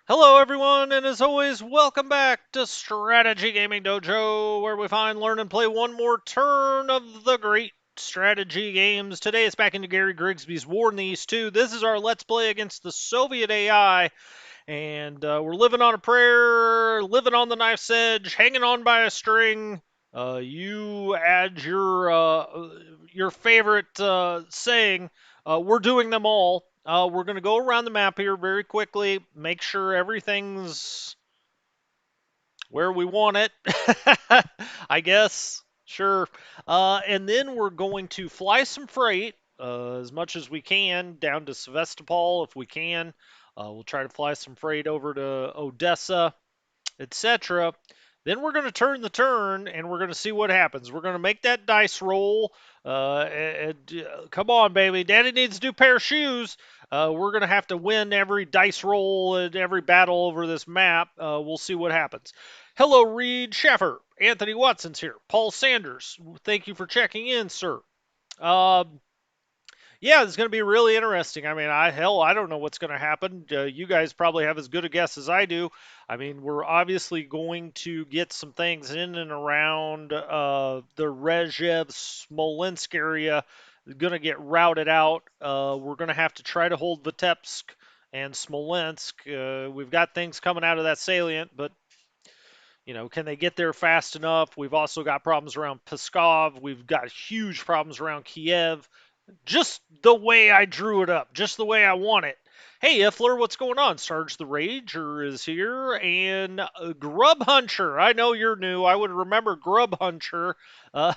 Hello, everyone, and as always, welcome back to Strategy Gaming Dojo, where we find, learn, and play one more turn of the great strategy games. Today it's back into Gary Grigsby's War in the East 2. This is our Let's Play against the Soviet AI, and we're living on a prayer, living on the knife's edge, hanging on by a string. You add your favorite saying. We're doing them all. We're going to go around the map here very quickly, make sure everything's where we want it, I guess. Sure. And then we're going to fly some freight as much as we can down to Sevastopol if we can. We'll try to fly some freight over to Odessa, etc. Then we're going to turn the turn and we're going to see what happens. We're going to make that dice roll. Come on, baby. Daddy needs a new pair of shoes. We're going to have to win every dice roll and every battle over this map. We'll see what happens. Hello, Reed Sheffer. Anthony Watson's here. Paul Sanders. Thank you for checking in, sir. Um, yeah, it's going to be really interesting. I mean, I don't know what's going to happen. You guys probably have as good a guess as I do. I mean, we're obviously going to get some things in and around the Rezhev Smolensk area. Going to get routed out. We're going to have to try to hold Vitebsk and Smolensk. We've got things coming out of that salient, but can they get there fast enough? We've also got problems around Pskov. We've got huge problems around Kiev, just the way I drew it up, just the way I want it. Hey, Ifler, what's going on? Sarge the Rager is here, and Grub Hunter. I know you're new. I would remember Grub Hunter.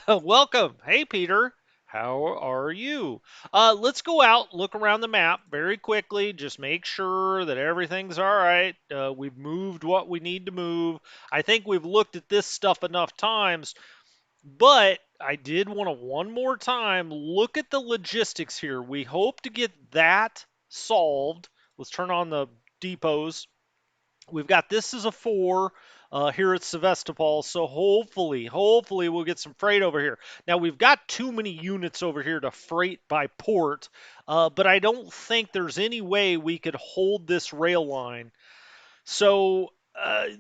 Welcome. Hey, Peter. How are you? Let's go out, look around the map very quickly. Just make sure that everything's all right. We've moved what we need to move. I think we've looked at this stuff enough times, but I did want to one more time look at the logistics here. We hope to get that solved. Let's turn on the depots. We've got this as a 4 here at Sevastopol, so hopefully we'll get some freight over here. Now we've got too many units over here to freight by port, but I don't think there's any way we could hold this rail line. So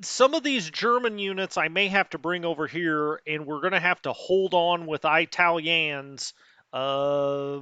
some of these German units I may have to bring over here, and we're going to have to hold on with Italians. Uh,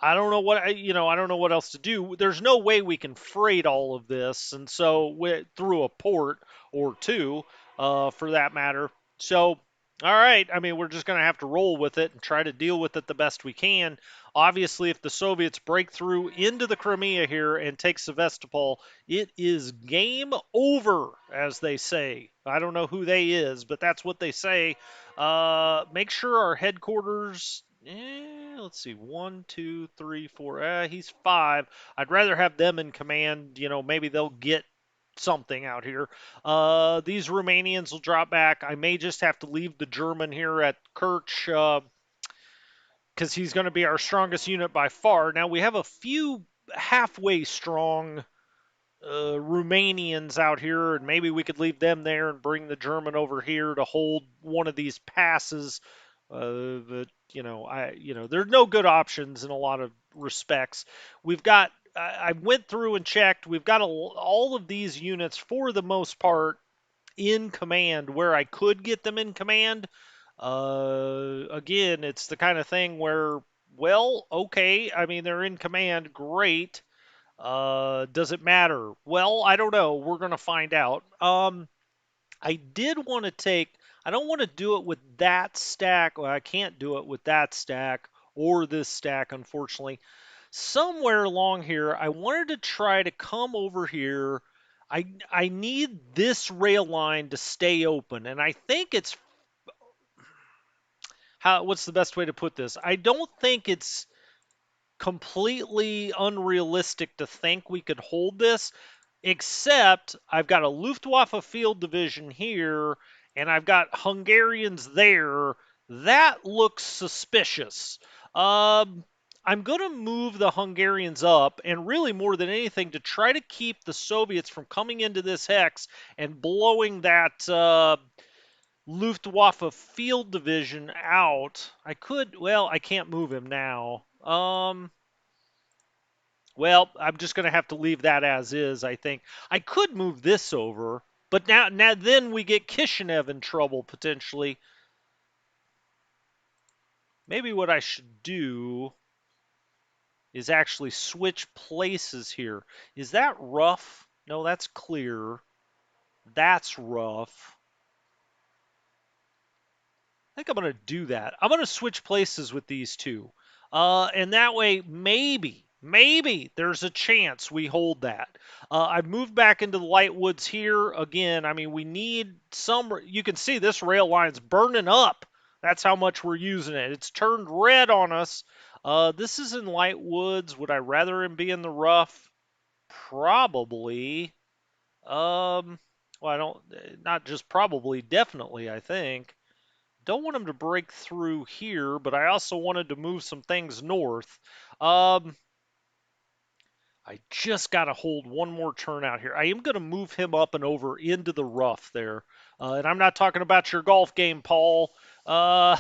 I don't know I don't know what else to do. There's no way we can freight all of this, and so through a port or two, for that matter. So, all right. I mean, we're just going to have to roll with it and try to deal with it the best we can. Obviously, if the Soviets break through into the Crimea here and take Sevastopol, it is game over, as they say. I don't know who they is, but that's what they say. Make sure our headquarters. Let's see. One, two, three, four. He's 5. I'd rather have them in command. Maybe they'll get something out here. These Romanians will drop back. I may just have to leave the German here at Kerch because he's going to be our strongest unit by far. Now we have a few halfway strong Romanians out here, and maybe we could leave them there and bring the German over here to hold one of these passes. But there's no good options in a lot of respects. We've got. I went through and checked. We've got all of these units for the most part in command where I could get them in command. Again, it's the kind of thing where, well, okay, I mean, they're in command, great. Does it matter? Well, I don't know. We're going to find out. I did want to take, I don't want to do it with that stack. Well, I can't do it with that stack or this stack, unfortunately. Somewhere along here, I wanted to try to come over here. I need this rail line to stay open, and I think it's what's the best way to put this? I don't think it's completely unrealistic to think we could hold this, except I've got a Luftwaffe field division here and I've got Hungarians there. That looks suspicious. Um, I'm going to move the Hungarians up, and really more than anything, to try to keep the Soviets from coming into this hex and blowing that Luftwaffe field division out. I could, well, I can't move him now. Well, I'm just going to have to leave that as is, I think. I could move this over, but now then we get Kishinev in trouble potentially. Maybe what I should do is actually switch places here. Is that rough? No, that's clear. That's rough. I think I'm going to do that. I'm going to switch places with these two. And that way, maybe there's a chance we hold that. I've moved back into the light woods here. Again, I mean, we need some. You can see this rail line's burning up. That's how much we're using it. It's turned red on us. This is in light woods. Would I rather him be in the rough? Probably. Well, I don't. Not just probably, definitely, I think. Don't want him to break through here, but I also wanted to move some things north. Um, I just got to hold one more turn out here. I am going to move him up and over into the rough there. And I'm not talking about your golf game, Paul. Uh,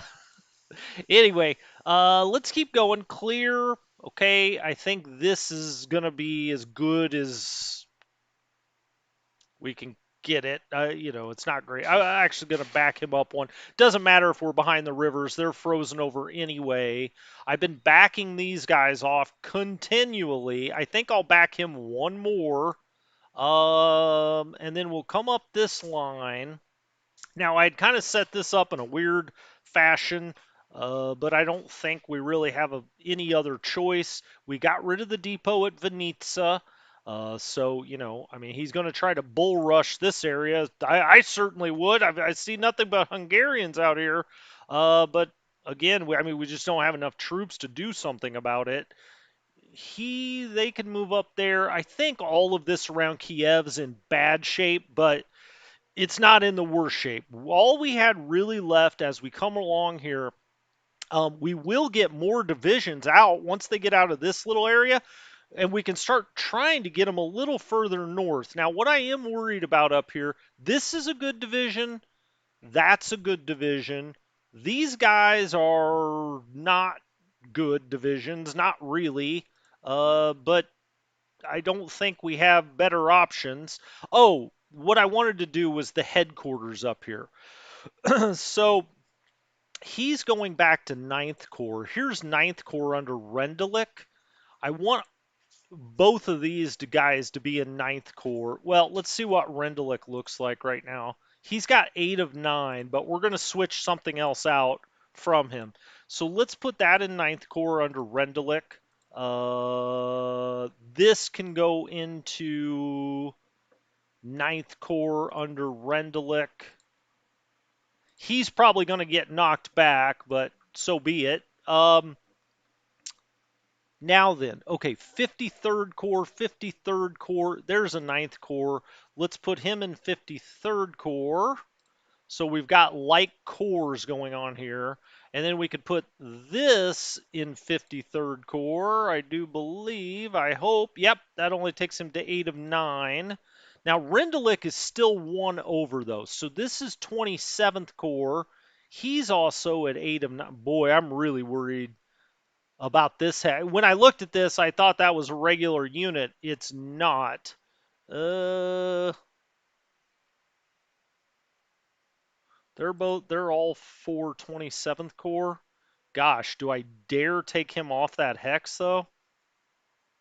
anyway, let's keep going. Clear. Okay, I think this is going to be as good as we can get it. It's not great. I'm actually going to back him up one. Doesn't matter if we're behind the rivers, they're frozen over anyway. I've been backing these guys off continually. I think I'll back him one more. And then we'll come up this line. Now, I'd kind of set this up in a weird fashion, but I don't think we really have any other choice. We got rid of the depot at Venitza. So, I mean, he's going to try to bull rush this area. I certainly would. I see nothing but Hungarians out here. But again, we just don't have enough troops to do something about it. They can move up there. I think all of this around Kiev's in bad shape, but it's not in the worst shape. All we had really left as we come along here, we will get more divisions out once they get out of this little area, and we can start trying to get them a little further north. Now, what I am worried about up here, this is a good division. That's a good division. These guys are not good divisions, not really. But I don't think we have better options. Oh, what I wanted to do was the headquarters up here. So he's going back to Ninth Corps. Here's Ninth Corps under Rendelik. I want both of these guys to be in Ninth Corps. Well, let's see what Rendelik looks like right now. He's got 8 of 9, but we're going to switch something else out from him. So let's put that in Ninth Corps under Rendelik. This can go into Ninth Corps under Rendelik. He's probably going to get knocked back, but so be it. Now then, okay, 53rd Corps, 53rd Corps. There's a Ninth Corps. Let's put him in 53rd Corps. So we've got like cores going on here. And then we could put this in 53rd Corps, I do believe, I hope. Yep, that only takes him to 8 of 9. Now, Rendelik is still 1 over, though. So this is 27th Corps. He's also at 8 of 9. Boy, I'm really worried about this. When I looked at this, I thought that was a regular unit. It's not. Uh, they're all 427th Corps. Gosh, do I dare take him off that hex though?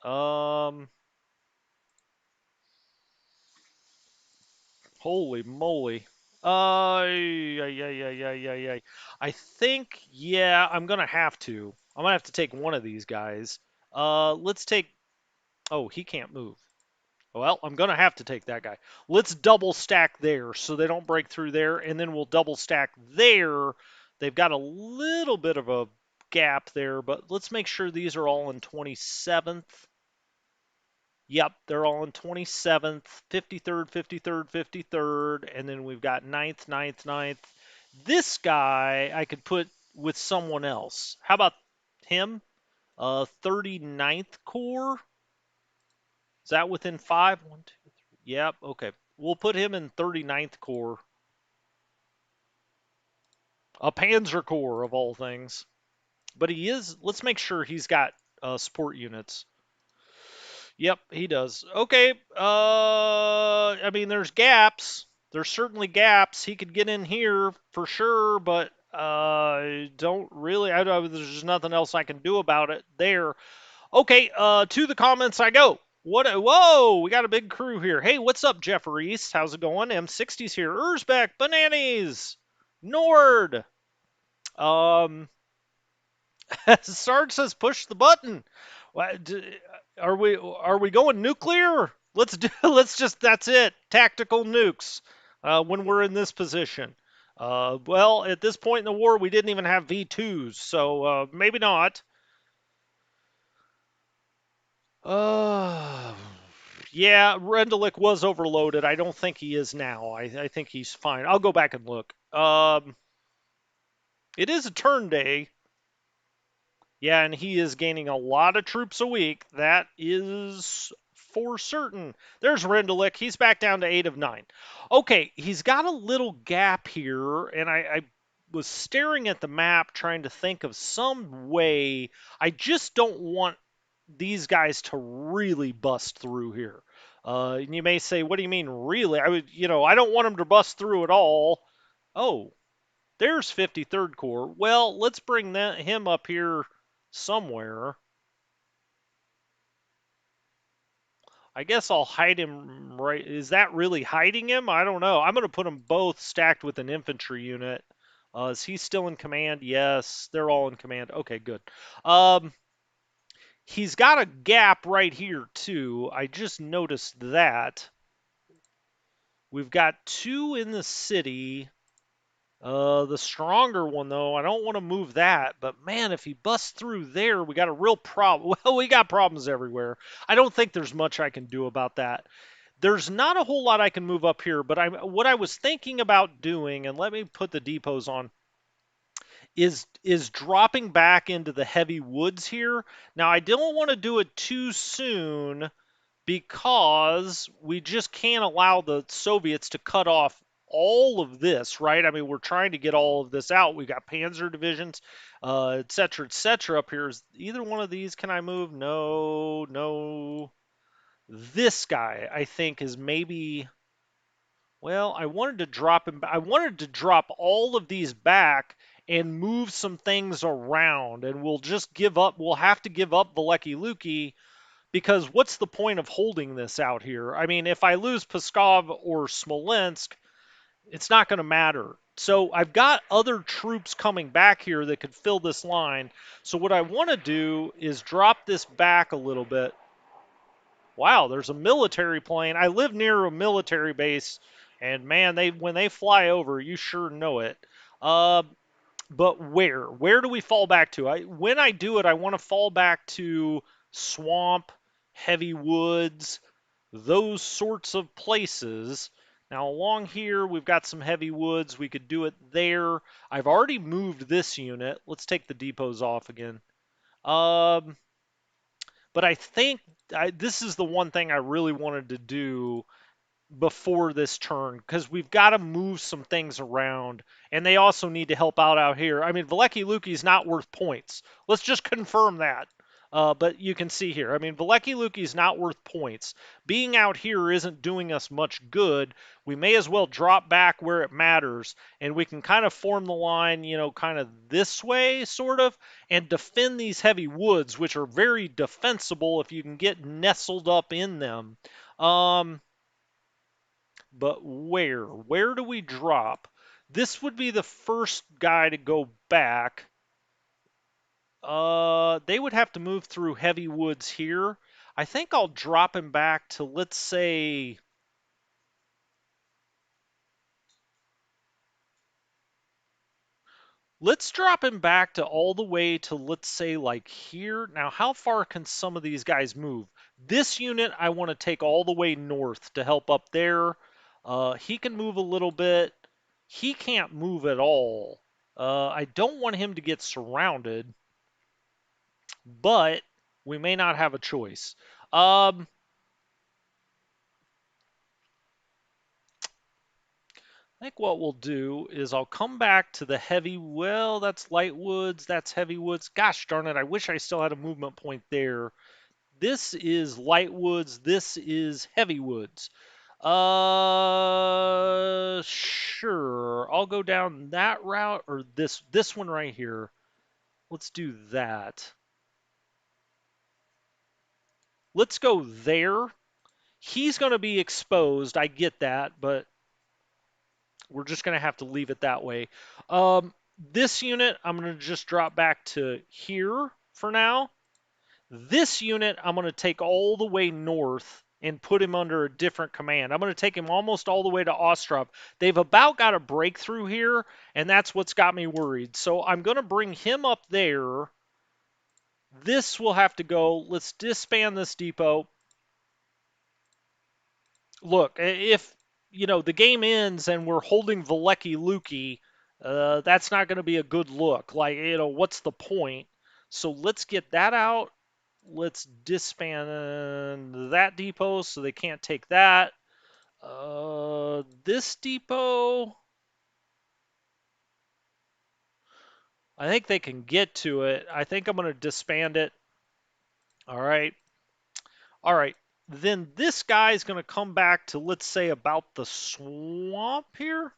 Um, Holy moly. Yeah. I think, yeah, I'm gonna have to. I'm gonna have to take one of these guys. Let's take. Oh, he can't move. Well, I'm going to have to take that guy. Let's double stack there so they don't break through there, and then we'll double stack there. They've got a little bit of a gap there, but let's make sure these are all in 27th. Yep, they're all in 27th, 53rd, 53rd, 53rd, and then we've got 9th, 9th, 9th. This guy I could put with someone else. How about him? 39th Corps? Is that within 5? 1, 2, 3. Yep, okay. We'll put him in 39th Corps. A Panzer Corps, of all things. But he is, let's make sure he's got support units. Yep, he does. Okay. I mean, there's gaps. There's certainly gaps. He could get in here for sure, but don't really. I don't. There's just nothing else I can do about it there. Okay. To the comments I go. What? Whoa! We got a big crew here. Hey, what's up, Jeff Reese? How's it going? M60's here. Urzbeck, Bananas, Nord. Um, Sarge says push the button. Are we going nuclear? Let's do. Let's just. That's it. Tactical nukes. When we're in this position. Well, at this point in the war, we didn't even have V2s, so maybe not. Uh, yeah, Rendelik was overloaded. I don't think he is now. I think he's fine. I'll go back and look. It is a turn day. Yeah, and he is gaining a lot of troops a week. That is for certain. There's Rendelik. He's back down to 8 of 9. Okay, he's got a little gap here, and I was staring at the map trying to think of some way. I just don't want these guys to really bust through here. And you may say, what do you mean, really? I don't want them to bust through at all. Oh, there's 53rd Corps. Well, let's bring him up here somewhere. I guess I'll hide him right. Is that really hiding him? I don't know. I'm going to put them both stacked with an infantry unit. Is he still in command? Yes, they're all in command. Okay, good. Um, he's got a gap right here, too. I just noticed that. We've got 2 in the city. The stronger one, though, I don't want to move that. But man, if he busts through there, we got a real problem. Well, we got problems everywhere. I don't think there's much I can do about that. There's not a whole lot I can move up here, but what I was thinking about doing, and let me put the depots on, is dropping back into the heavy woods here. Now, I don't want to do it too soon because we just can't allow the Soviets to cut off all of this, right? I mean, we're trying to get all of this out. We got Panzer divisions, et cetera up here. Is either one of these can I move? No, no. This guy, I think, is maybe. Well, I wanted to drop him. I wanted to drop all of these back and move some things around, and we'll just give up. We'll have to give up Valeki Luki because what's the point of holding this out here? I mean, if I lose Pskov or Smolensk, it's not going to matter. So I've got other troops coming back here that could fill this line. So what I want to do is drop this back a little bit. Wow, there's a military plane. I live near a military base, and man, when they fly over, you sure know it. Uh, but where? Where do we fall back to? When I do it, I want to fall back to swamp, heavy woods, those sorts of places. Now along here, we've got some heavy woods. We could do it there. I've already moved this unit. Let's take the depots off again. Um, but I think this is the one thing I really wanted to do before this turn because we've got to move some things around and they also need to help out here. I mean, Valeki Luki's not worth points. Let's just confirm that. But you can see here, I mean, Valeki Luki's not worth points. Being out here isn't doing us much good. We may as well drop back where it matters and we can kind of form the line, kind of this way, sort of, and defend these heavy woods, which are very defensible if you can get nestled up in them. But where? Where do we drop? This would be the first guy to go back. They would have to move through heavy woods here. I think I'll drop him back to, let's say, let's drop him back to all the way to, let's say, like here. Now, how far can some of these guys move? This unit, I want to take all the way north to help up there. He can move a little bit. He can't move at all. I don't want him to get surrounded, but we may not have a choice. I think what we'll do is I'll come back to the heavy. Well, that's light woods. That's heavy woods. Gosh darn it. I wish I still had a movement point there. This is light woods. This is heavy woods. Sure. I'll go down that route or this one right here. Let's do that. Let's go there. He's going to be exposed. I get that, but we're just going to have to leave it that way. This unit, I'm going to just drop back to here for now. This unit, I'm going to take all the way north and put him under a different command. I'm going to take him almost all the way to Ostrov. They've about got a breakthrough here, and that's what's got me worried. So I'm going to bring him up there. This will have to go. Let's disband this depot. Look, if the game ends and we're holding Valeki Luki, that's not going to be a good look. Like, what's the point? So let's get that out. Let's disband that depot so they can't take that. This depot, I think they can get to it. I think I'm going to disband it. All right. All right. Then this guy is going to come back to, let's say, about the swamp here.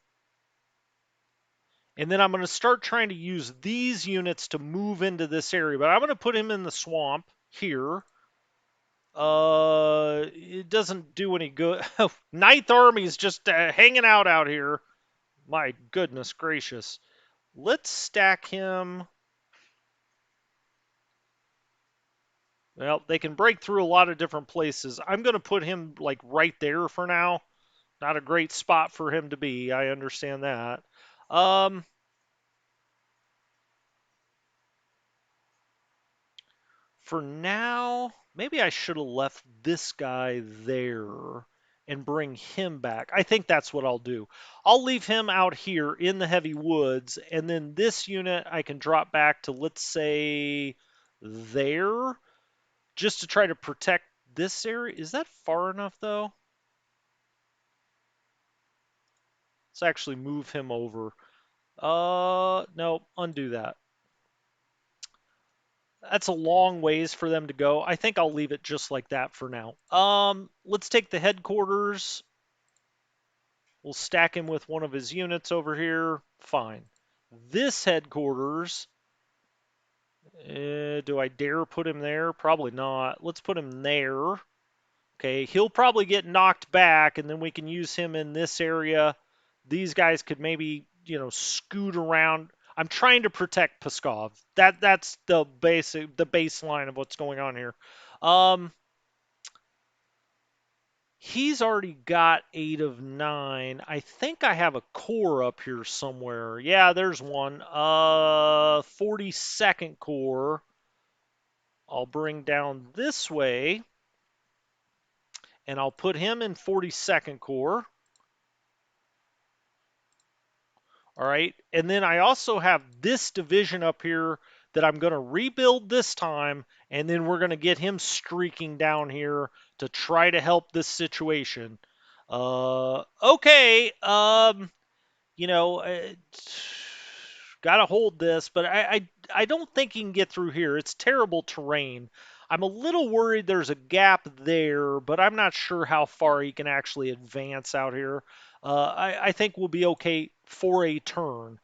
And then I'm going to start trying to use these units to move into this area. But I'm going to put him in the swamp here. It doesn't do any good. Ninth Army is just hanging out here. My goodness gracious. Let's stack him. Well, they can break through a lot of different places. I'm going to put him like right there for now. Not a great spot for him to be. I understand that. For now, maybe I should have left this guy there and bring him back. I think that's what I'll do. I'll leave him out here in the heavy woods, and then this unit I can drop back to, let's say, there, just to try to protect this area. Is that far enough, though? Let's actually move him over. No, undo that. That's a long ways for them to go. I think I'll leave it just like that for now. Let's take the headquarters. We'll stack him with one of his units over here. Fine. This headquarters, do I dare put him there? Probably not. Let's put him there. Okay, he'll probably get knocked back, and then we can use him in this area. These guys could maybe, scoot around. I'm trying to protect Pskov. That's the baseline of what's going on here. He's already got 8 of 9. I think I have a core up here somewhere. Yeah, there's one. 42nd core. I'll bring down this way, and I'll put him in 42nd core. All right, and then I also have this division up here that I'm going to rebuild this time, and then we're going to get him streaking down here to try to help this situation. Okay, got to hold this, but I don't think he can get through here. It's terrible terrain. I'm a little worried there's a gap there, but I'm not sure how far he can actually advance out here. I think we'll be okay for a turn.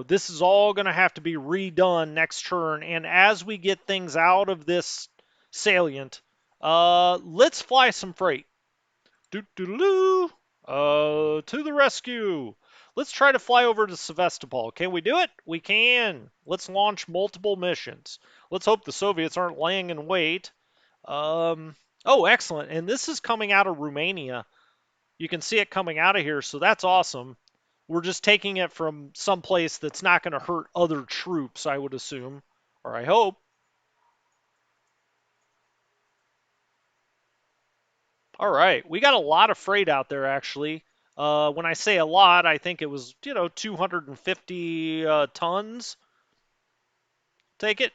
This is all going to have to be redone next turn, and as we get things out of this salient, let's fly some freight. Doo-doo-doo-doo. To the rescue. Let's try to fly over to Sevastopol. Can we do it? We can. Let's launch multiple missions. Let's hope the Soviets aren't laying in wait. Oh, excellent. And this is coming out of Romania. You can see it coming out of here, so that's awesome. We're just taking it from someplace that's not going to hurt other troops, I would assume. Or I hope. All right, we got a lot of freight out there actually. When I say a lot, I think it was 250 tons. Take it.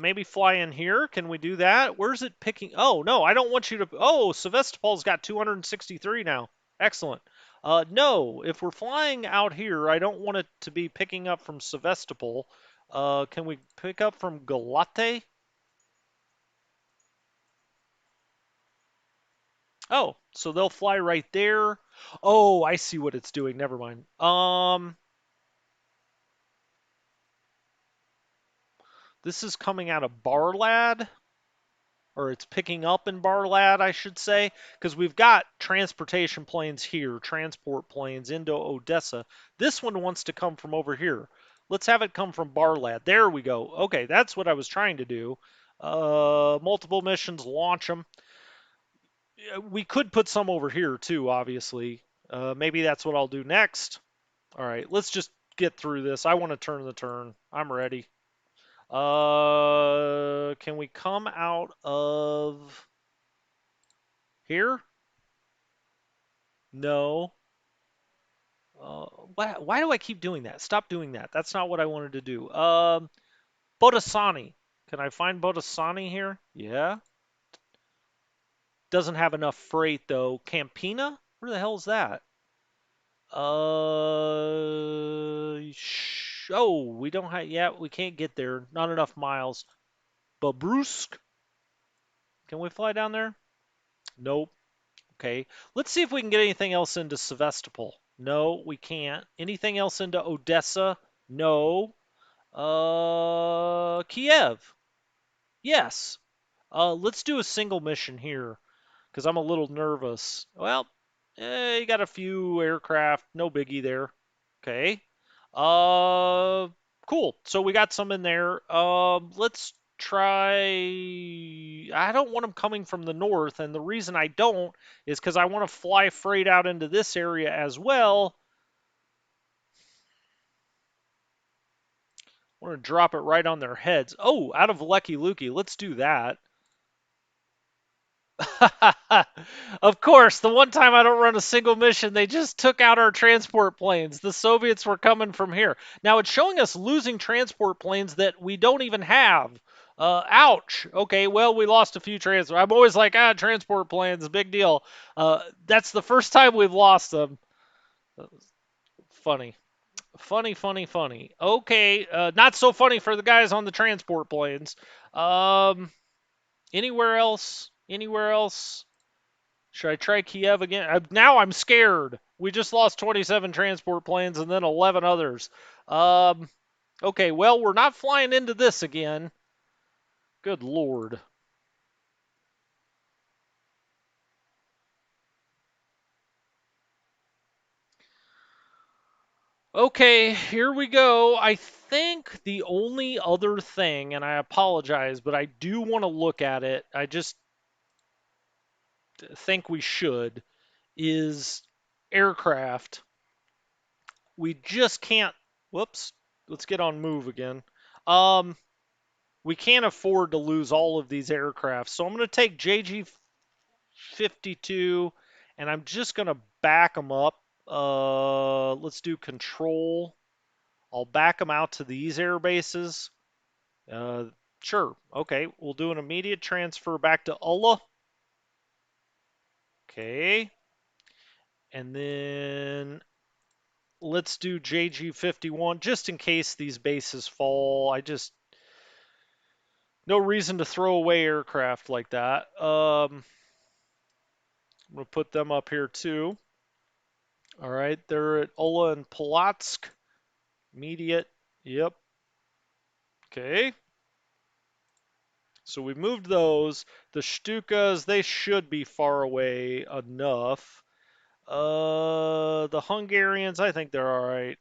Maybe fly in here. Can we do that? Where's it picking? Oh no, I don't want you to. Oh, Sevastopol's got 263 now. Excellent. No, if we're flying out here, I don't want it to be picking up from Sevastopol. Can we pick up from Galate? Oh, so they'll fly right there. Oh, I see what it's doing. Never mind. This is coming out of Barlad, or it's picking up in Barlad, I should say, because we've got transportation planes here, transport planes into Odessa. This one wants to come from over here. Let's have it come from Barlad. There we go. Okay, that's what I was trying to do. Multiple missions, launch them. We could put some over here too, obviously. Maybe that's what I'll do next. All right, let's just get through this. I want to turn the turn. I'm ready. Can we come out of here? No. Why do I keep doing that? Stop doing that. That's not what I wanted to do. Bodasani. Can I find Bodasani here? Yeah. Doesn't have enough freight though. Campina? Where the hell is that? Oh, we don't have. Yeah, we can't get there. Not enough miles. Babrusk. Can we fly down there? Nope. Okay. Let's see if we can get anything else into Sevastopol. No, we can't. Anything else into Odessa? No. Kiev. Yes. Let's do a single mission here because I'm a little nervous. Well, you got a few aircraft. No biggie there. Okay. Uh, cool. So we got some in there. Let's try. I don't want them coming from the north, and the reason I don't is because I want to fly freight out into this area as well. I want to drop it right on their heads. Oh, out of Lucky Lukey. Let's do that. Of course, the one time I don't run a single mission, they just took out our transport planes. The Soviets were coming from here. Now it's showing us losing transport planes that we don't even have. Ouch. Okay, well, we lost a few transport. I'm always like, transport planes, big deal. That's the first time we've lost them. Funny. Funny, funny, funny. Okay, not so funny for the guys on the transport planes. Um, anywhere else? Anywhere else? Should I try Kiev again? Now I'm scared. We just lost 27 transport planes and then 11 others. Um, okay, well, we're not flying into this again. Good lord. Okay, here we go. I think the only other thing, and I apologize, but I do want to look at it. I just think we should, is aircraft. We just can't. Whoops. Let's get on move again. Um, we can't afford to lose all of these aircraft. So I'm going to take JG 52 and I'm just going to back them up. Let's do control. I'll back them out to these air bases. Uh, sure. Okay. We'll do an immediate transfer back to Ulla. Okay. And then let's do JG 51 just in case these bases fall. No reason to throw away aircraft like that. I'm going to put them up here too. All right, they're at Ola and Polotsk. Immediate. Yep. Okay. So we moved those. The Stukas, they should be far away enough. The Hungarians, I think they're all right.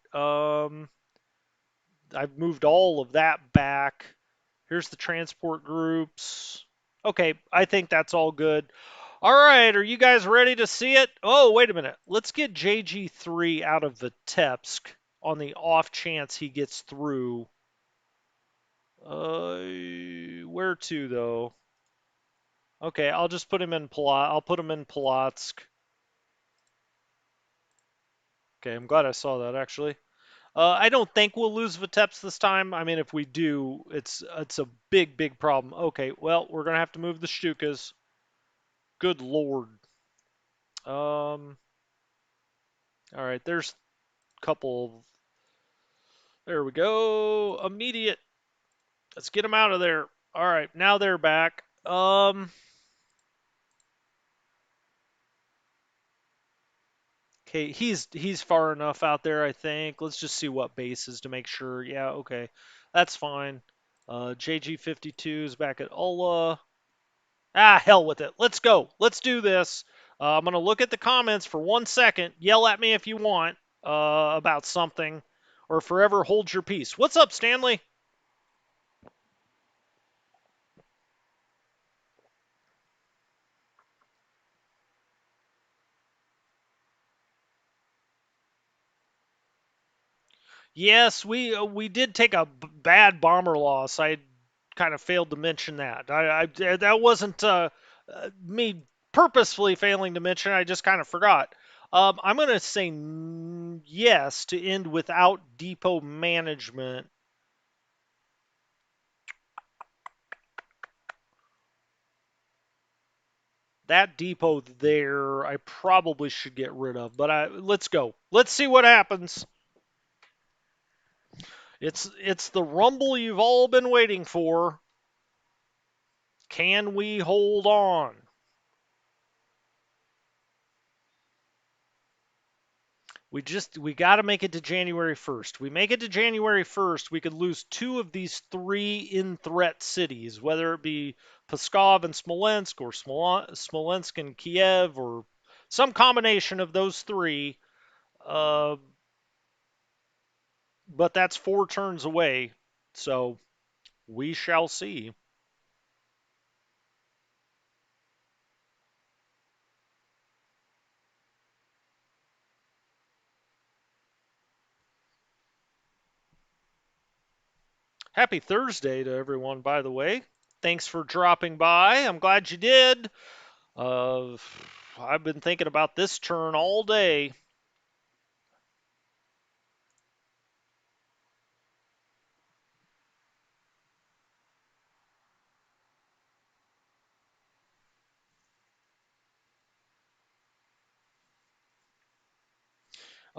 I've moved all of that back. Here's the transport groups. Okay, I think that's all good. All right, are you guys ready to see it? Oh, wait a minute. Let's get JG3 out of Vitebsk on the off chance he gets through. Where to though? Okay, I'll just put him in I'll put him in Polotsk. Okay, I'm glad I saw that actually. I don't think we'll lose Vitebsk this time. I mean, if we do, it's a big problem. Okay, well, we're gonna have to move the Stukas. Good lord. Um, all right, there's a couple. There we go. Immediate. Let's get them out of there. All right, now they're back. Okay, he's far enough out there, I think. Let's just see what bases to make sure. Yeah, okay. That's fine. JG52 is back at Ula. Ah, hell with it. Let's go. Let's do this. I'm going to look at the comments for 1 second. Yell at me if you want about something, or forever hold your peace. What's up, Stanley? Yes, we did take a bad bomber loss. I kind of failed to mention that. That wasn't me purposefully failing to mention. I just kind of forgot. I'm going to say yes to end without depot management. That depot there, I probably should get rid of. But let's go. Let's see what happens. It's the rumble you've all been waiting for. Can we hold on? We got to make it to January 1st. We make it to January 1st, we could lose two of these three in threat cities, whether it be Pskov and Smolensk or Smolensk and Kiev or some combination of those three. Uh, but that's 4 turns away, so we shall see. Happy Thursday to everyone, by the way. Thanks for dropping by. I'm glad you did. Uh, I've been thinking about this turn all day.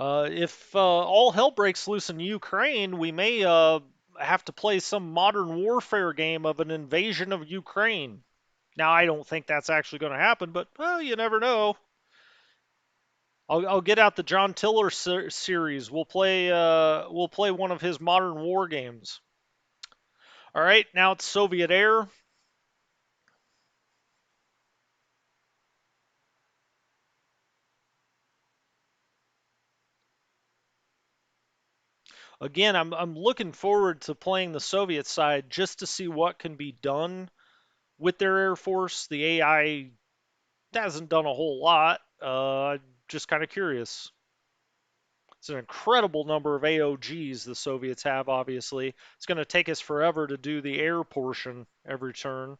If all hell breaks loose in Ukraine, we may have to play some modern warfare game of an invasion of Ukraine. Now, I don't think that's actually going to happen, but well, you never know. I'll get out the John Tiller series. We'll play one of his modern war games. All right, now it's Soviet air. Again, I'm looking forward to playing the Soviet side just to see what can be done with their air force. The AI hasn't done a whole lot. Just kind of curious. It's an incredible number of AOGs the Soviets have, obviously. It's going to take us forever to do the air portion every turn.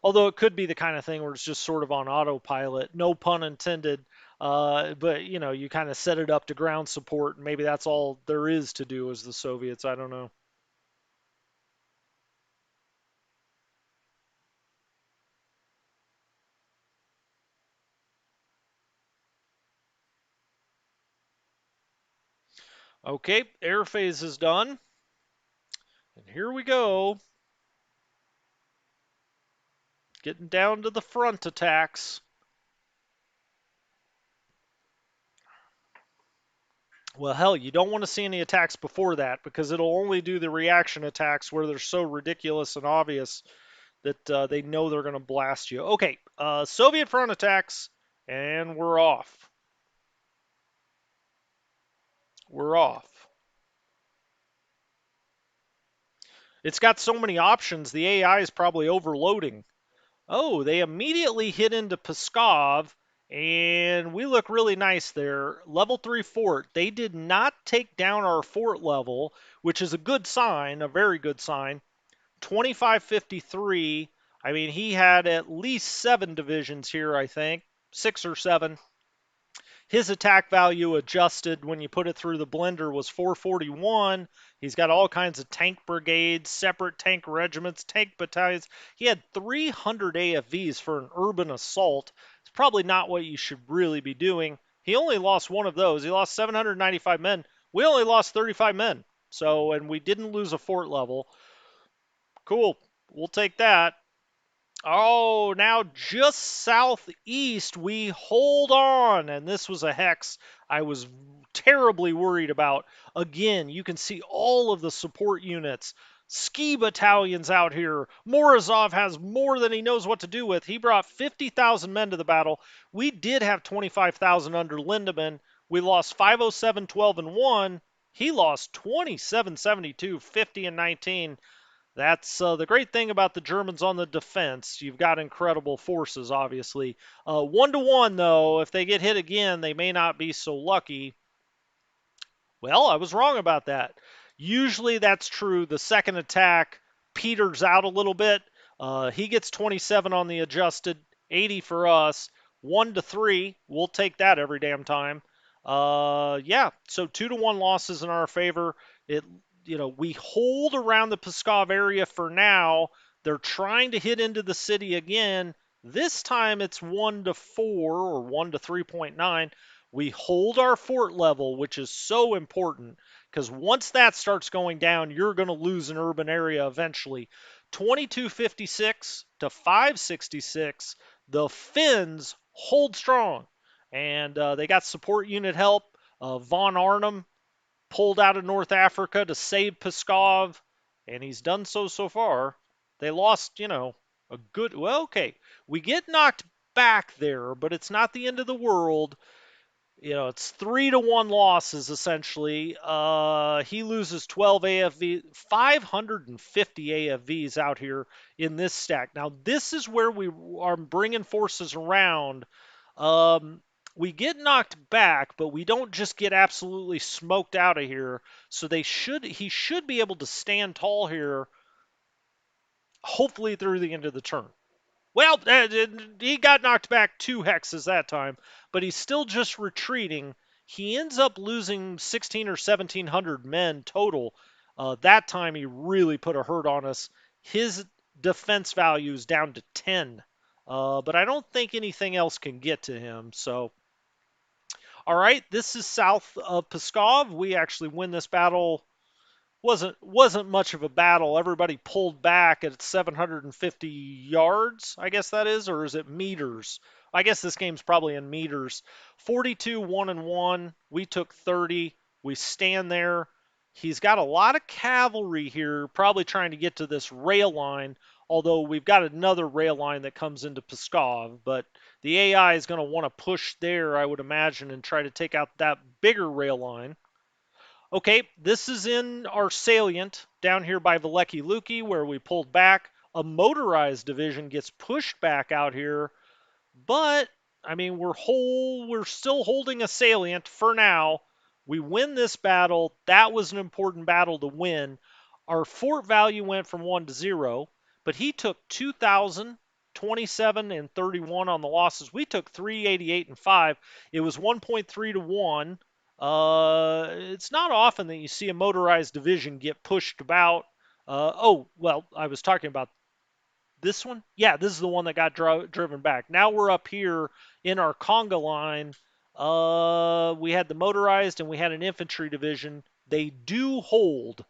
Although it could be the kind of thing where it's just sort of on autopilot, no pun intended. But, you kind of set it up to ground support, and maybe that's all there is to do as the Soviets. I don't know. Okay, air phase is done. And here we go. Getting down to the front attacks. Well, hell, you don't want to see any attacks before that because it'll only do the reaction attacks where they're so ridiculous and obvious that they know they're going to blast you. Okay, Soviet front attacks, and we're off. We're off. It's got so many options, the AI is probably overloading. Oh, they immediately hit into Pskov, and we look really nice there. Level 3 fort. They did not take down our fort level, which is a good sign, a very good sign. 2553. I mean, he had at least 7 divisions here, I think. 6 or 7. His attack value adjusted when you put it through the blender was 441. He's got all kinds of tank brigades, separate tank regiments, tank battalions. He had 300 AFVs for an urban assault. It's probably not what you should really be doing. He only lost one of those. He lost 795 men. We only lost 35 men. So, and we didn't lose a fort level. Cool. We'll take that. Oh, now just southeast, we hold on. And this was a hex I was terribly worried about. Again, you can see all of the support units. Ski battalions out here. Morozov has more than he knows what to do with. He brought 50,000 men to the battle. We did have 25,000 under Lindemann. We lost 507, 12, and 1. He lost 27, 72, 50, and 19. That's the great thing about the Germans on the defense. You've got incredible forces, obviously. 1-1, though, if they get hit again, they may not be so lucky. Well, I was wrong about that. Usually that's true. The second attack peters out a little bit. He gets 27 on the adjusted, 80 for us. 1-3. We'll take that every damn time. Yeah, so 2-1 losses in our favor. It, we hold around the Pskov area for now. They're trying to hit into the city again. This time it's 1-4 or 1-3.9. We hold our fort level, which is so important because once that starts going down, you're going to lose an urban area eventually. 2256 to 566, the Finns hold strong, and they got support unit help. Von Arnhem pulled out of North Africa to save Pskov, and he's done so far. They lost, a good. Well, okay, we get knocked back there, but it's not the end of the world. It's 3-1 losses essentially. He loses 12 AFV, 550 AFVs out here in this stack. Now this is where we are bringing forces around. Um, we get knocked back, but we don't just get absolutely smoked out of here. So he should be able to stand tall here, hopefully through the end of the turn. Well, he got knocked back 2 hexes that time, but he's still just retreating. He ends up losing 16 or 1700 men total. That time he really put a hurt on us. His defense value is down to 10, but I don't think anything else can get to him. So, all right, this is south of Pskov. We actually win this battle wasn't much of a battle. Everybody pulled back at 750 yards, I guess that is, or is it meters? I guess this game's probably in meters. 42 1-1. We took 30. We stand there. He's got a lot of cavalry here, probably trying to get to this rail line. Although we've got another rail line that comes into Pskov, but the AI is going to want to push there, I would imagine, and try to take out that bigger rail line. Okay, this is in our salient down here by Veliki Luki where we pulled back. A motorized division gets pushed back out here, but I mean we're still holding a salient for now. We win this battle. That was an important battle to win. Our fort value went from 1 to 0, but he took 2,000, 27, and 31 on the losses. We took 388 and 5. It was 1.3 to 1. It's not often that you see a motorized division get pushed about. Well, I was talking about this one. Yeah, this is the one that got driven back. Now we're up here in our conga line. We had the motorized and we had an infantry division. They do hold,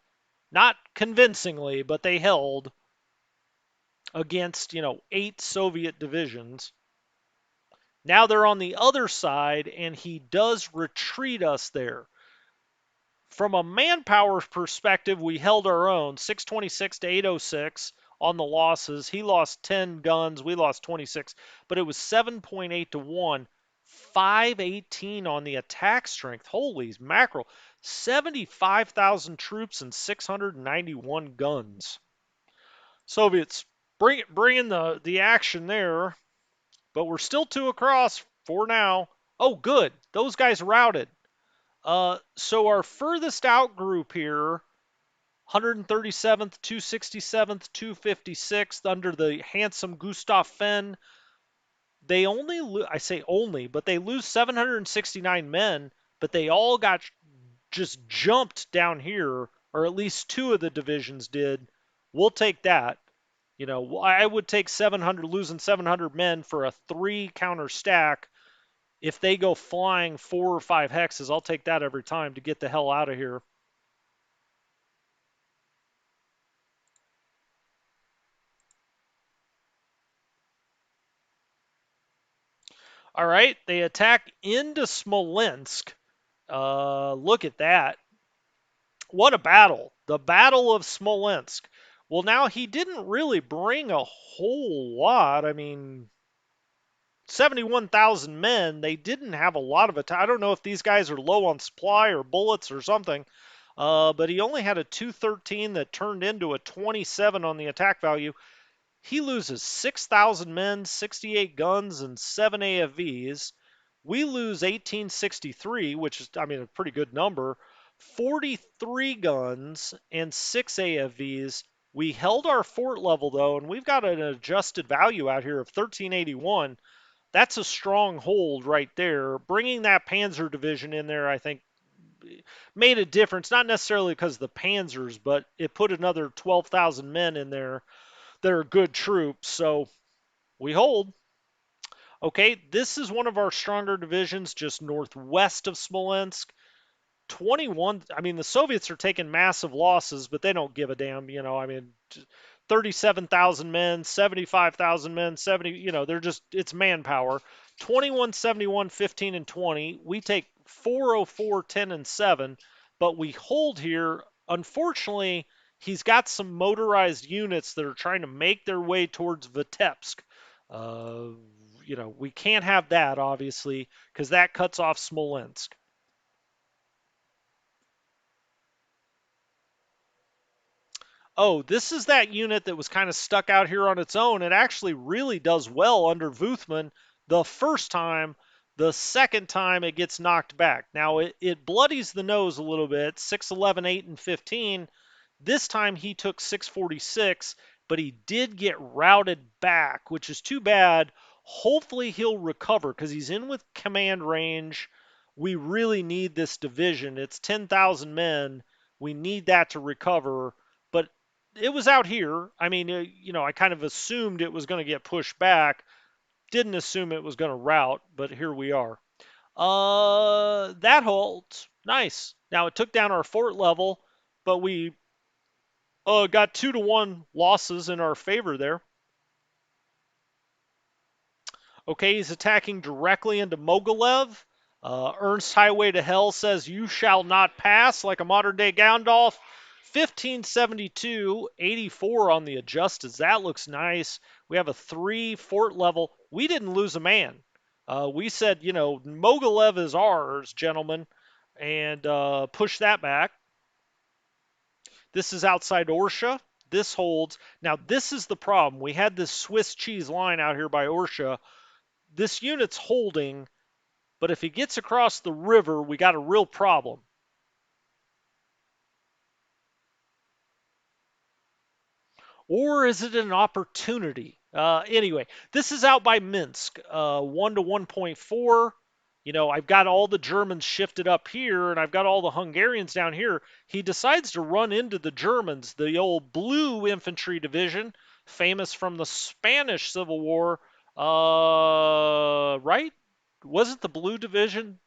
not convincingly, but they held against 8 Soviet divisions. Now they're on the other side, and he does retreat us there. From a manpower perspective, we held our own, 626 to 806 on the losses. He lost 10 guns, we lost 26, but it was 7.8 to 1, 518 on the attack strength. Holy mackerel, 75,000 troops and 691 guns. Soviets bringing the action there, but we're still 2 across for now. Oh, good, those guys routed. So our furthest out group here, 137th, 267th, 256th, under the handsome Gustav Fenn, they I say only, but they lose 769 men, but they all got just jumped down here, or at least 2 of the divisions did. We'll take that. I would take 700, losing 700 men for a 3 counter stack. If they go flying 4 or 5 hexes, I'll take that every time to get the hell out of here. All right, they attack into Smolensk. Look at that. What a battle. The Battle of Smolensk. Well, now he didn't really bring a whole lot. I mean, 71,000 men. They didn't have a lot of attack. I don't know if these guys are low on supply or bullets or something. But he only had a 213 that turned into a 27 on the attack value. He loses 6,000 men, 68 guns, and 7 AFVs. We lose 1863, which is, I mean, a pretty good number, 43 guns, and 6 AFVs. We held our fort level, though, and we've got an adjusted value out here of 1381. That's a strong hold right there. Bringing that Panzer division in there, I think, made a difference, not necessarily because of the Panzers, but it put another 12,000 men in there that are good troops. So we hold. Okay, this is one of our stronger divisions just northwest of Smolensk. 21, I mean, the Soviets are taking massive losses, but they don't give a damn. I mean, 37,000 men, 75,000 men, 70, they're just, it's manpower. 21, 71, 15, and 20. We take 404, 10, and 7, but we hold here. Unfortunately, he's got some motorized units that are trying to make their way towards Vitebsk. Uh, we can't have that, obviously, because that cuts off Smolensk. Oh, this is that unit that was kind of stuck out here on its own. It actually really does well under Vuthman the first time. The second time it gets knocked back. Now it bloodies the nose a little bit, 6, 11, 8, and 15. This time he took 646, but he did get routed back, which is too bad. Hopefully he'll recover because he's in with command range. We really need this division. It's 10,000 men. We need that to recover. But it was out here. I mean, I kind of assumed it was going to get pushed back. Didn't assume it was going to rout, but here we are. That holds. Nice. Now it took down our fort level, but we got 2-1 losses in our favor there. Okay, he's attacking directly into Mogilev. Ernst Highway to Hell says, "You shall not pass," like a modern day Gandalf. 1572, 84 on the adjusteds. That looks nice. We have a 3 fort level. We didn't lose a man. We said, Mogilev is ours, gentlemen, and push that back. This is outside Orsha. This holds. Now, this is the problem. We had this Swiss cheese line out here by Orsha. This unit's holding, but if he gets across the river, we got a real problem. Or is it an opportunity? Anyway, this is out by Minsk, 1 to 1.4. I've got all the Germans shifted up here, and I've got all the Hungarians down here. He decides to run into the Germans, the old Blue Infantry Division, famous from the Spanish Civil War. Right? Was it the Blue Division?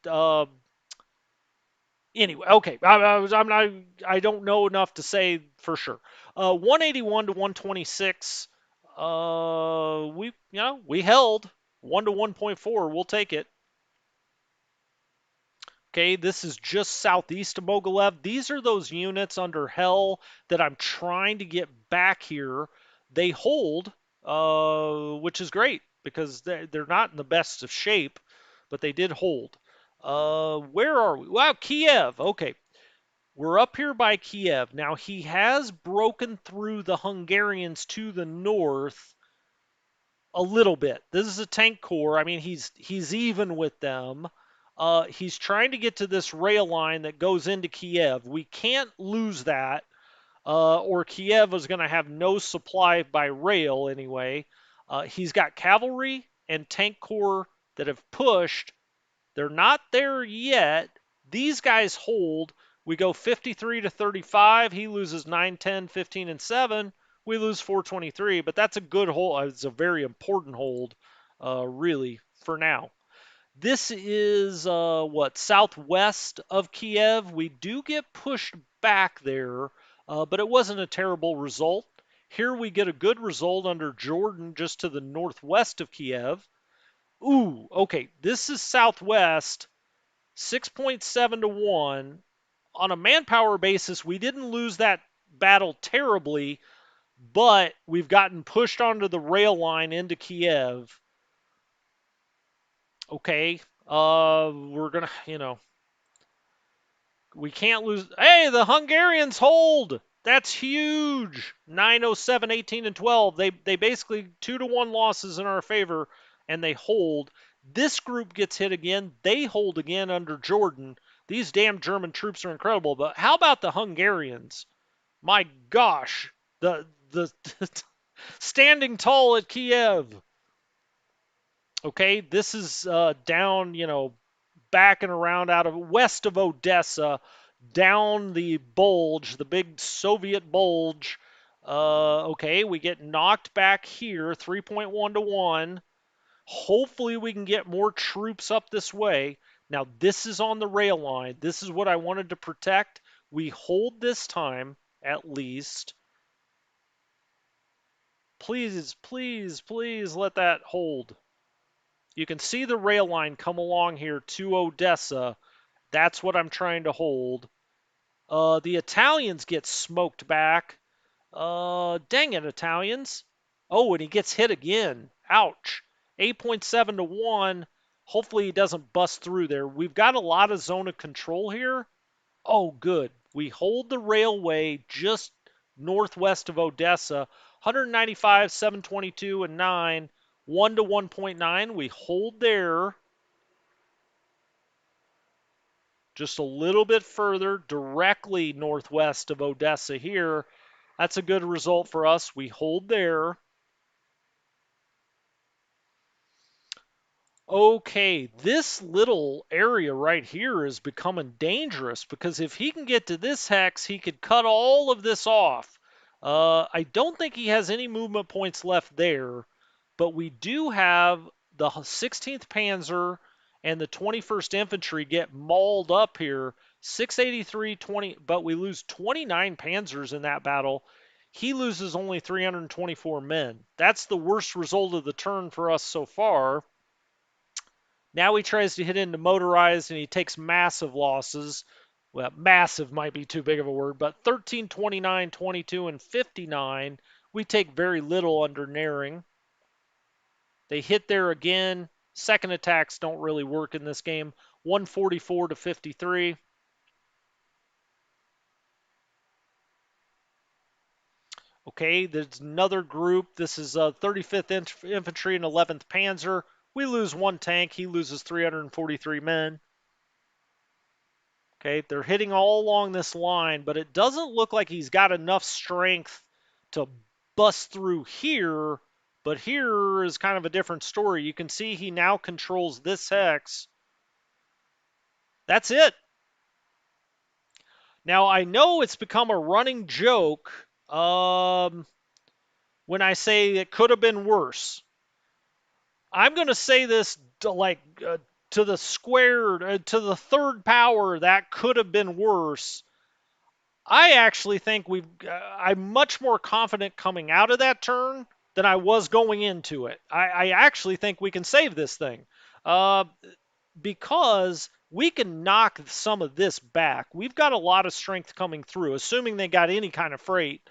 Anyway, okay. I'm not. I don't know enough to say for sure. 181 to 126. We held 1 to 1.4. We'll take it. Okay, this is just southeast of Mogilev. These are those units under Hell that I'm trying to get back here. They hold, which is great because they're not in the best of shape, but they did hold. Where are we? Wow, Kiev. Okay, we're up here by Kiev. Now, he has broken through the Hungarians to the north a little bit. This is a tank corps. I mean, he's even with them. He's trying to get to this rail line that goes into Kiev. We can't lose that, or Kiev is going to have no supply by rail anyway. He's got cavalry and tank corps that have pushed. They're not there yet. These guys hold. We go 53 to 35. He loses 9, 10, 15, and 7. We lose 423, but that's a good hold. It's a very important hold, really, for now. This is southwest of Kiev. We do get pushed back there, but it wasn't a terrible result. Here we get a good result under Jordan, just to the northwest of Kiev. Ooh, okay. This is Southwest, 6.7 to 1. On a manpower basis, we didn't lose that battle terribly, but we've gotten pushed onto the rail line into Kiev. Okay. We're gonna, we can't lose. Hey, the Hungarians hold. That's huge. 907, 18, and 12. They basically 2-1 losses in our favor, and they hold. This group gets hit again. They hold again under Jordan. These damn German troops are incredible. But how about the Hungarians? My gosh, the standing tall at Kiev. Okay, this is down, back and around out of west of Odessa, down the bulge, the big Soviet bulge. Okay, we get knocked back here, 3.1 to 1. Hopefully, we can get more troops up this way. Now, this is on the rail line. This is what I wanted to protect. We hold this time, at least. Please, please, please let that hold. You can see the rail line come along here to Odessa. That's what I'm trying to hold. The Italians get smoked back. Dang it, Italians. Oh, and he gets hit again. Ouch. 8.7 to 1. Hopefully he doesn't bust through there. We've got a lot of zone of control here. Oh, good. We hold the railway just northwest of Odessa. 195, 722, and 9. 1 to 1.9. We hold there. Just a little bit further, directly northwest of Odessa here. That's a good result for us. We hold there. Okay, this little area right here is becoming dangerous because if he can get to this hex, he could cut all of this off. I don't think he has any movement points left there, but we do have the 16th Panzer and the 21st Infantry get mauled up here. 683, 20, but we lose 29 Panzers in that battle. He loses only 324 men. That's the worst result of the turn for us so far. Now he tries to hit into motorized and he takes massive losses. Well, massive might be too big of a word, but 13, 29, 22, and 59. We take very little under Naring. They hit there again. Second attacks don't really work in this game. 144 to 53. Okay, there's another group. This is 35th Infantry and 11th Panzer. We lose one tank. He loses 343 men. Okay, they're hitting all along this line, but it doesn't look like he's got enough strength to bust through here. But here is kind of a different story. You can see he now controls this hex. That's it. Now, I know it's become a running joke when I say it could have been worse. I'm going to say this to the squared, to the third power, that could have been worse. I actually think I'm much more confident coming out of that turn than I was going into it. I actually think we can save this thing uh, because we can knock some of this back. We've got a lot of strength coming through, assuming they got any kind of freight.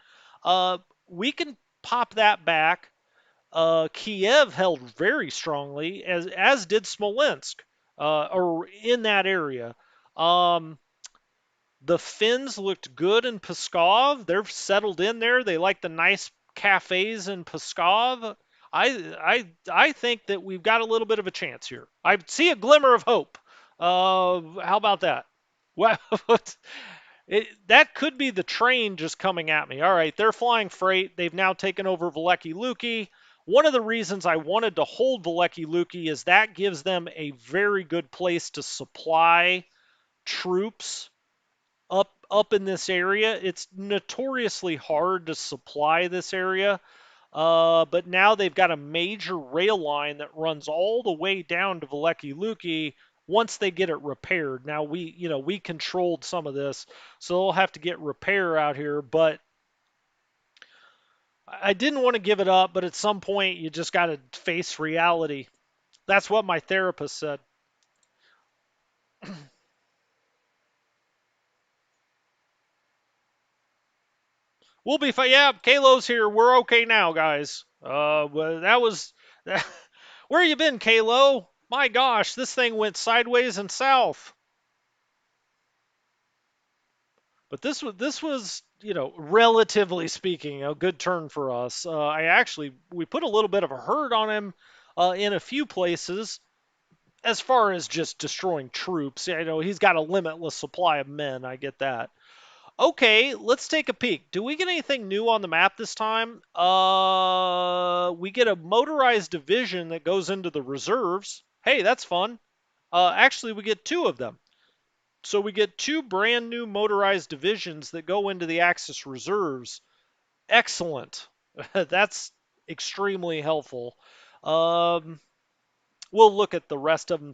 We can pop that back. Kiev held very strongly, as did Smolensk, or in that area. Um, the Finns looked good in Pskov. They're settled in there. They like the nice cafes in Pskov. I think that we've got a little bit of a chance here. I see a glimmer of hope. How about that? Well, that could be the train just coming at me. All right, they're flying freight. They've now taken over Veliki Luki. One of the reasons I wanted to hold Veliki Luki is that gives them a very good place to supply troops up in this area. It's notoriously hard to supply this area, but now they've got a major rail line that runs all the way down to Veliki Luki. Once they get it repaired, now we controlled some of this, so they'll have to get repair out here. But I didn't want to give it up, but at some point you just got to face reality. That's what my therapist said. We'll be fine. Yeah, Kalo's here. We're okay now, guys. Well, that was. Where you been, Kalo? My gosh, this thing went sideways and south. But this was relatively speaking, a good turn for us. We put a little bit of a hurt on him in a few places as far as just destroying troops. He's got a limitless supply of men. I get that. Okay, let's take a peek. Do we get anything new on the map this time? We get a motorized division that goes into the reserves. Hey, that's fun. Actually, we get two of them. So we get two brand new motorized divisions that go into the Axis reserves. Excellent. That's extremely helpful. Um, we'll look at the rest of them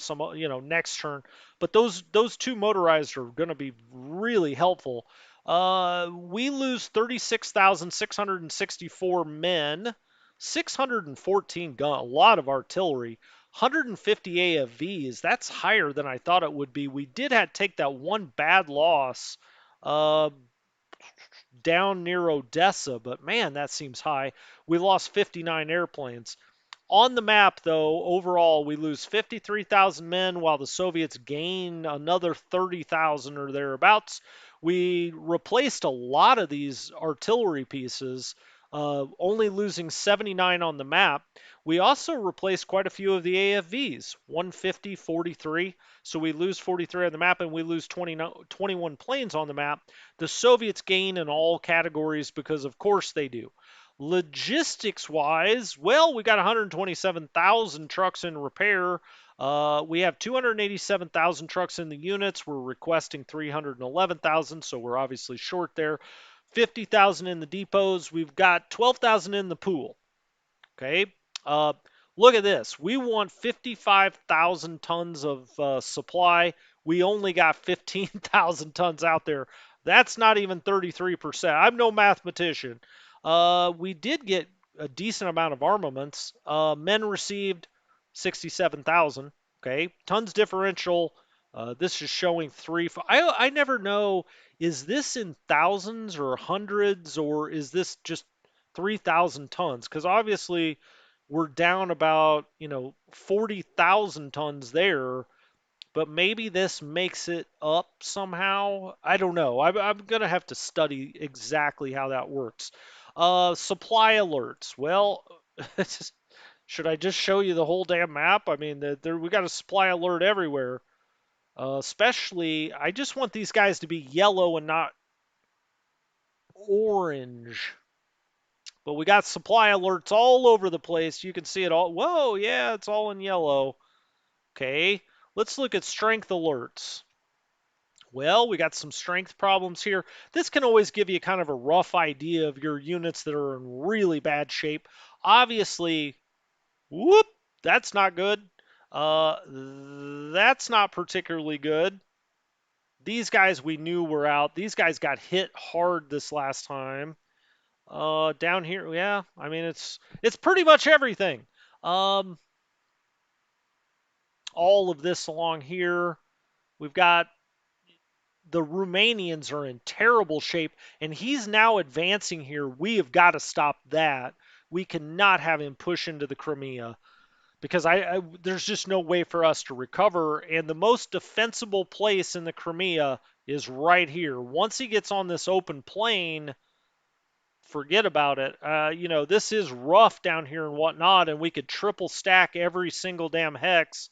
next turn. But those two motorized are going to be really helpful. We lose 36,664 men, 614 gun, a lot of artillery, 150 AFVs. That's higher than I thought it would be. We did have to take that one bad loss uh, down near Odessa, but man, that seems high. We lost 59 airplanes. On the map, though, overall, we lose 53,000 men while the Soviets gain another 30,000 or thereabouts. We replaced a lot of these artillery pieces, only losing 79 on the map. We also replaced quite a few of the AFVs, 150, 43. So we lose 43 on the map and we lose 21 planes on the map. The Soviets gain in all categories because, of course, they do. Logistics wise, well, we got 127,000 trucks in repair. We have 287,000 trucks in the units. We're requesting 311,000, so we're obviously short there. 50,000 in the depots. We've got 12,000 in the pool. Okay. Uh, Look at this. We want 55,000 tons of supply. We only got 15,000 tons out there. That's not even 33%. I'm no mathematician. We did get a decent amount of armaments. Men received 67,000. Okay. Tons differential. This is showing three. I never know. Is this in thousands or hundreds, or is this just 3,000 tons? Because obviously we're down about 40,000 tons there, but maybe this makes it up somehow. I don't know. I'm gonna have to study exactly how that works. Supply alerts. Well, should I just show you the whole damn map? I mean, we got a supply alert everywhere. Especially, I just want these guys to be yellow and not orange. But we got supply alerts all over the place. You can see it all. Whoa, yeah, it's all in yellow. Okay, let's look at strength alerts. Well, we got some strength problems here. This can always give you kind of a rough idea of your units that are in really bad shape. Obviously, whoop, that's not good. Uh, that's not particularly good. These guys we knew were out. These guys got hit hard this last time. Down here, yeah. I mean, it's pretty much everything. Um, all of this along here. We've got the Romanians are in terrible shape, and he's now advancing here. We have got to stop that. We cannot have him push into the Crimea because there's just no way for us to recover. And the most defensible place in the Crimea is right here. Once he gets on this open plain, forget about it. This is rough down here and whatnot, and we could triple stack every single damn hex,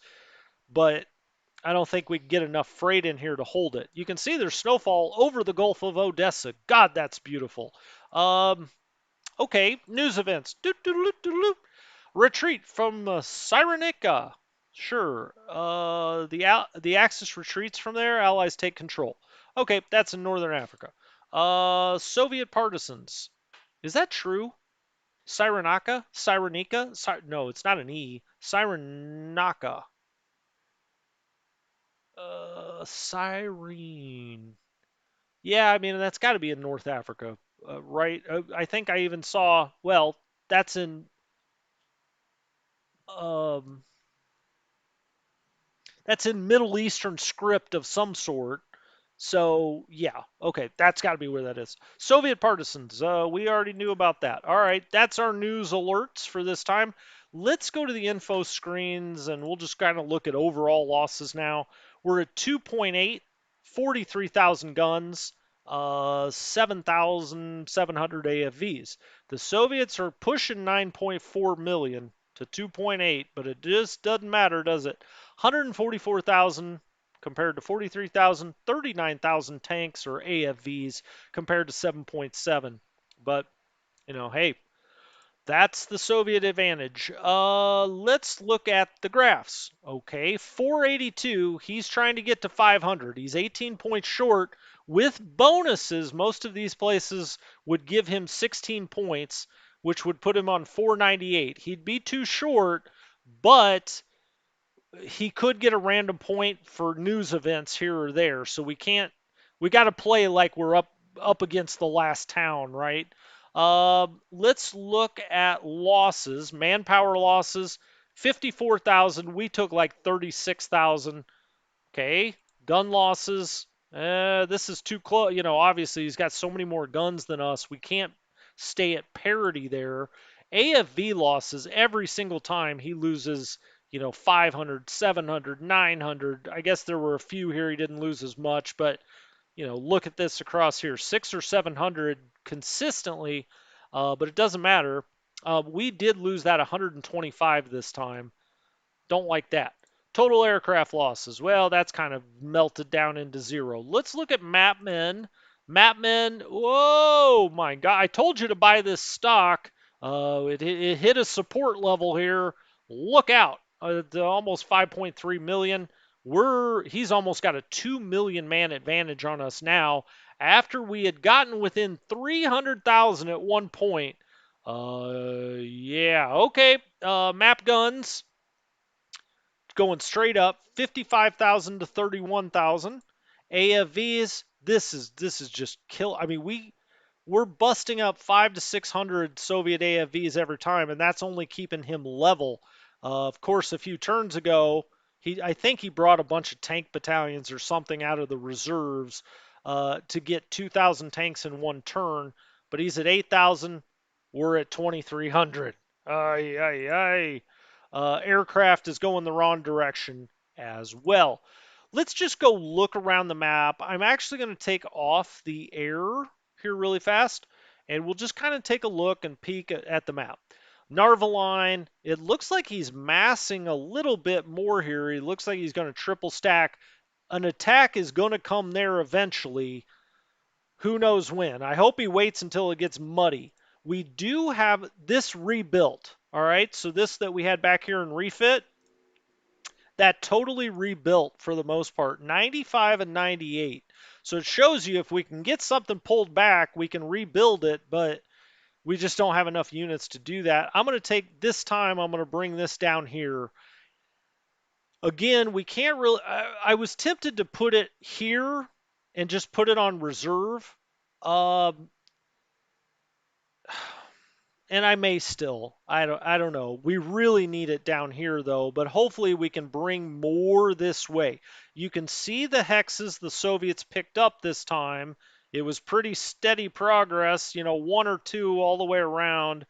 but I don't think we can get enough freight in here to hold it. You can see there's snowfall over the Gulf of Odessa. God, that's beautiful. Okay, news events. Retreat from Cyrenica. Sure. The Axis retreats from there. Allies take control. Okay, that's in northern Africa. Soviet partisans. Is that true? Cyrenaica? Cyrenica? No, it's not an E. Cyrenaica. Cyrene. Yeah, I mean that's got to be in North Africa, right? I think I even saw. Well, that's in. Um, That's in Middle Eastern script of some sort. So, yeah, okay, that's got to be where that is. Soviet partisans, we already knew about that. All right, that's our news alerts for this time. Let's go to the info screens and we'll just kind of look at overall losses now. We're at 2.8, 43,000 guns, 7,700 AFVs. The Soviets are pushing 9.4 million to 2.8, but it just doesn't matter, does it? 144,000 compared to 43,000, 39,000 tanks or AFVs compared to 7.7. But, hey, that's the Soviet advantage. Let's look at the graphs. Okay, 482, he's trying to get to 500. He's 18 points short. With bonuses, most of these places would give him 16 points, which would put him on 498. He'd be too short, but he could get a random point for news events here or there. So we got to play like we're up against the last town, right? Let's look at losses, manpower losses, 54,000. We took like 36,000. Okay, gun losses. This is too close. Obviously he's got so many more guns than us. We can't stay at parity there. AFV losses every single time he loses, 500, 700, 900. I guess there were a few here he didn't lose as much, but look at this across here, 6 or 700 consistently, but it doesn't matter. We did lose that 125 this time. Don't like that. Total aircraft losses. Well, that's kind of melted down into zero. Let's look at Mapmen. Mapmen, whoa, my God. I told you to buy this stock. It hit a support level here. Look out. Almost 5.3 million. He's almost got a 2 million man advantage on us now after we had gotten within 300,000 at one point. Yeah, okay. Map guns going straight up 55,000 to 31,000. AFVs, this is just kill. I mean, we're busting up 5 to 600 Soviet AFVs every time, and that's only keeping him level. Of course, a few turns ago, I think he brought a bunch of tank battalions or something out of the reserves to get 2,000 tanks in one turn, but he's at 8,000. We're at 2,300. Ay, ay, ay. Aircraft is going the wrong direction as well. Let's just go look around the map. I'm actually going to take off the air here really fast, and we'll just kind of take a look and peek at the map. Narvaline, it looks like he's massing a little bit more here. He looks like he's going to triple stack. An attack is going to come there eventually. Who knows when? I hope he waits until it gets muddy. We do have this rebuilt. All right, so this that we had back here in refit, that totally rebuilt for the most part, 95 and 98. So it shows you if we can get something pulled back, we can rebuild it, but we just don't have enough units to do that. I'm going to take this time, I'm going to bring this down here. Again, we can't really, I was tempted to put it here and just put it on reserve. And I may still. I don't know. We really need it down here though, but hopefully we can bring more this way. You can see the hexes the Soviets picked up this time. It was pretty steady progress, one or two all the way around.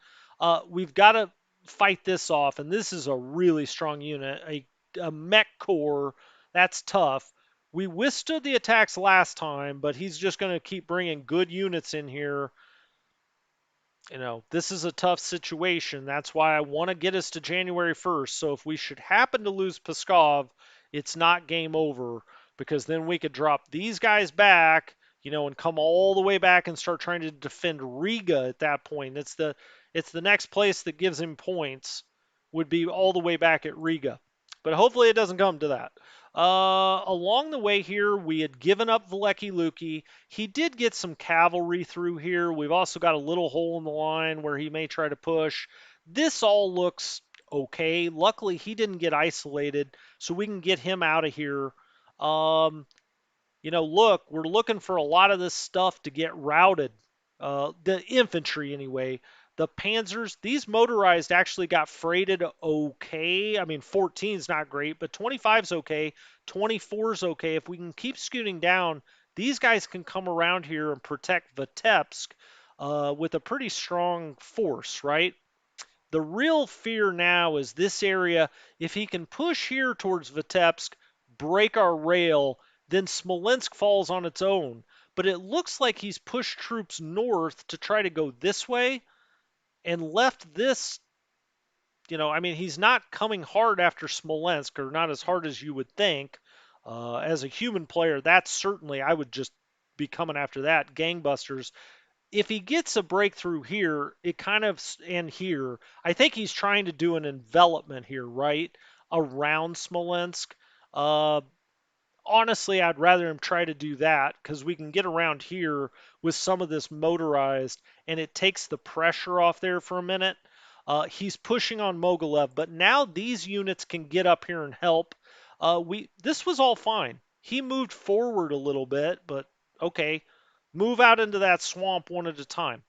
We've got to fight this off, and this is a really strong unit. A mech core, that's tough. We withstood the attacks last time, but he's just going to keep bringing good units in here. This is a tough situation. That's why I want to get us to January 1st. So if we should happen to lose Pskov, it's not game over, because then we could drop these guys back, and come all the way back and start trying to defend Riga at that point. It's the next place that gives him points would be all the way back at Riga. But hopefully it doesn't come to that. Along the way here, we had given up Veliky Luki. He did get some cavalry through here. We've also got a little hole in the line where he may try to push. This all looks okay. Luckily, he didn't get isolated, so we can get him out of here. Look, we're looking for a lot of this stuff to get routed. The infantry, anyway. The Panzers, these motorized actually got freighted okay. I mean, 14 is not great, but 25 is okay. 24 is okay. If we can keep scooting down, these guys can come around here and protect Vitebsk with a pretty strong force, right? The real fear now is this area. If he can push here towards Vitebsk, break our rail, then Smolensk falls on its own. But it looks like he's pushed troops north to try to go this way and left this, I mean, he's not coming hard after Smolensk, or not as hard as you would think. As a human player, that's certainly, I would just be coming after that. Gangbusters. If he gets a breakthrough here, it kind of, and here, I think he's trying to do an envelopment here, right? Around Smolensk. Uh, Honestly, I'd rather him try to do that because we can get around here with some of this motorized and it takes the pressure off there for a minute. He's pushing on Mogilev, but now these units can get up here and help. This was all fine. He moved forward a little bit, but okay, move out into that swamp one at a time.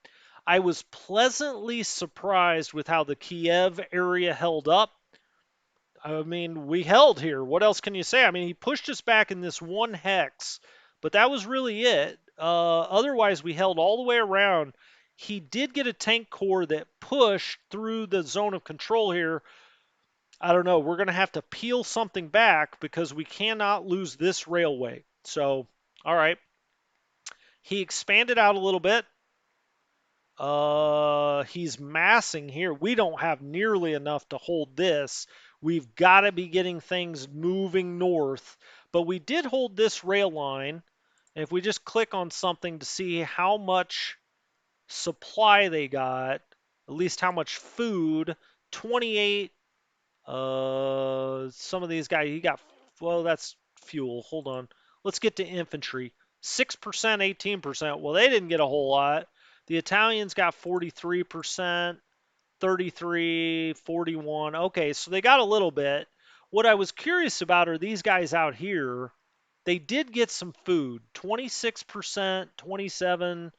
I was pleasantly surprised with how the Kiev area held up. I mean, we held here. What else can you say? I mean, he pushed us back in this one hex, but that was really it. Otherwise, we held all the way around. He did get a tank corps that pushed through the zone of control here. I don't know. We're going to have to peel something back because we cannot lose this railway. So, all right. He expanded out a little bit. He's massing here. We don't have nearly enough to hold this. We've got to be getting things moving north. But we did hold this rail line. And if we just click on something to see how much supply they got, at least how much food, 28. Some of these guys, well, that's fuel. Hold on. Let's get to infantry. 6%, 18%. Well, they didn't get a whole lot. The Italians got 43%, 33, 41. Okay, so they got a little bit. What I was curious about are these guys out here. They did get some food. 26%, 27.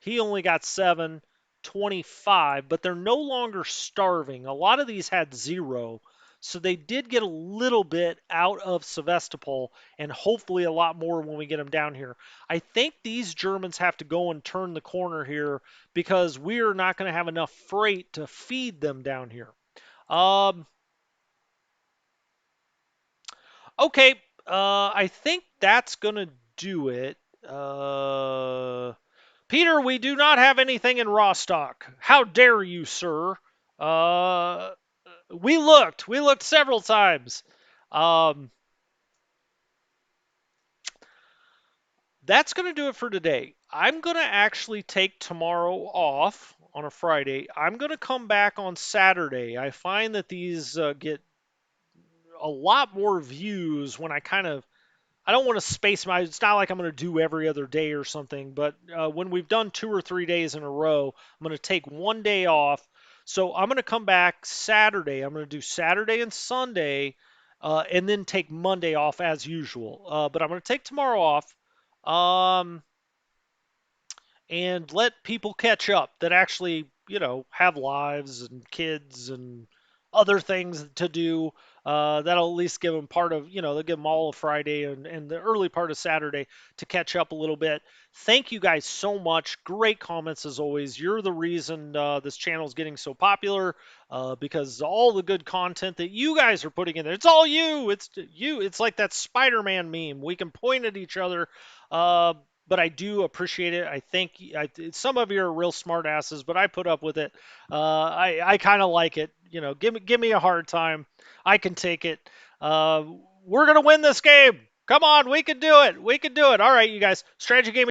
He only got 7, 25, but they're no longer starving. A lot of these had 0. So they did get a little bit out of Sevastopol and hopefully a lot more when we get them down here. I think these Germans have to go and turn the corner here because we're not going to have enough freight to feed them down here. Okay, I think that's going to do it. Peter, we do not have anything in Rostock. How dare you, sir? Uh, we looked. We looked several times. Um, that's going to do it for today. I'm going to actually take tomorrow off on a Friday. I'm going to come back on Saturday. I find that these get a lot more views when I don't want to space my. It's not like I'm going to do every other day or something, but when we've done 2 or 3 days in a row, I'm going to take one day off. So I'm going to come back Saturday. I'm going to do Saturday and Sunday, and then take Monday off as usual. But I'm going to take tomorrow off. Um, and let people catch up that actually, have lives and kids and other things to do. That'll at least give them part of, they'll give them all of Friday and the early part of Saturday to catch up a little bit. Thank you guys so much. Great comments as always. You're the reason this channel is getting so popular because all the good content that you guys are putting in there. It's all you. It's you. It's like that Spider-Man meme. We can point at each other. Uh, but I do appreciate it. I think some of you are real smart asses, but I put up with it. I kind of like it. Give me a hard time. I can take it. Uh, we're gonna win this game. Come on, we can do it. We can do it. All right, you guys. Strategy game.